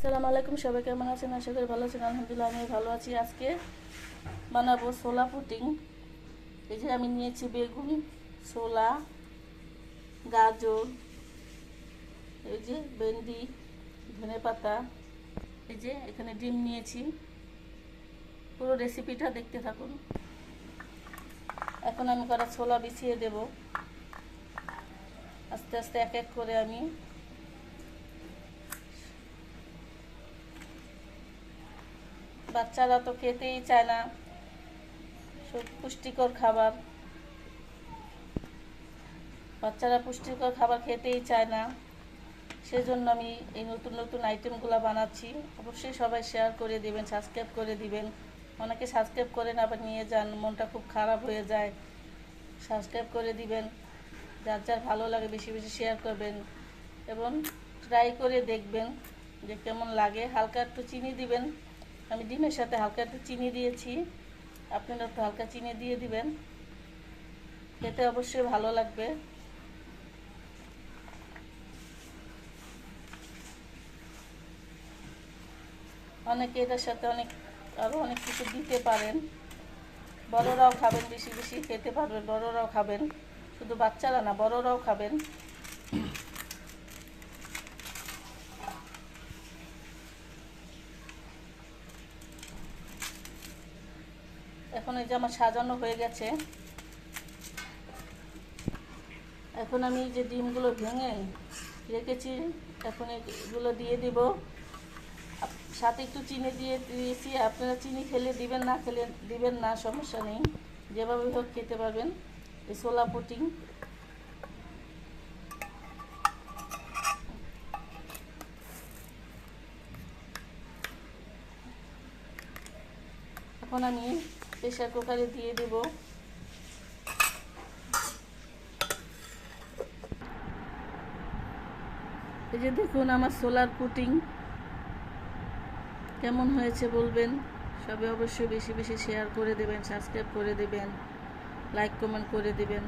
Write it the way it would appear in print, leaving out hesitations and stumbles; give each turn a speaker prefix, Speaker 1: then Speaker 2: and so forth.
Speaker 1: আসসালামু আলাইকুম, সবাই কেমন আছেন? আশা করি ভালো আছেন। আলহামদুলিল্লাহ আমি ভালো আছি। আজকে বানাবো ছোলা পুডিং। এই যে আমি নিয়েছি বেগুন, ছোলা, গাজর, এই যে ভেন্ডি, ধনেপাতা, এই যে এখানে ডিম নিয়েছি। পুরো রেসিপিটা দেখতে থাকুন। এখন আমি কটা ছোলা বিছিয়ে দেব। আস্তে আস্তে এক এক করে আমি বাচ্চারা তো খেতেই চায় না পুষ্টিকর খাবার, বাচ্চারা পুষ্টিকর খাবার খেতেই চায় না। সেজন্য আমি এই নতুন নতুন আইটেমগুলো বানাচ্ছি। অবশ্যই সবাই শেয়ার করে দিবেন, সাবস্ক্রাইব করে দিবেন। অনেকে সাবস্ক্রাইব করেন আবার নিয়ে যান, মনটা খুব খারাপ হয়ে যায়। সাবস্ক্রাইব করে দিবেন, যার যার ভালো লাগে বেশি বেশি শেয়ার করবেন এবং ট্রাই করে দেখবেন যে কেমন লাগে। হালকা একটু চিনি দিবেন। আমি ডিমের সাথে হালকা একটু চিনি দিয়েছি, আপনারা একটু হালকা চিনি দিয়ে দিবেন, খেতে অবশ্যই ভালো লাগবে। অনেকে এটার সাথে আরও অনেক কিছু দিতে পারেন। বড়রাও খাবেন, বেশি বেশি খেতে পারবেন, বড়রাও খাবেন, শুধু বাচ্চারা না বড়রাও খাবেন। এখন এই যে আমার সাজানো হয়ে গেছে। এখন আমি যে ডিমগুলো ভেঙে রেখেছি এখন এগুলো দিয়ে দিব। সাথে একটু চিনি দিয়ে দিয়েছি, আপনারা চিনি খেলে দিবেন, না খেলে দিবেন না, সমস্যা নেই, যেভাবে হোক খেতে পারবেন এই ছোলা পুডিং। এখন আমি প্রেসার কুকারে দিয়ে দেব। এই যে দেখুন আমার ছোলার পুডিং কেমন হয়েছে বলবেন। সবাই অবশ্যই বেশি বেশি শেয়ার করে দেবেন, সাবস্ক্রাইব করে দেবেন, লাইক কমেন্ট করে দেবেন।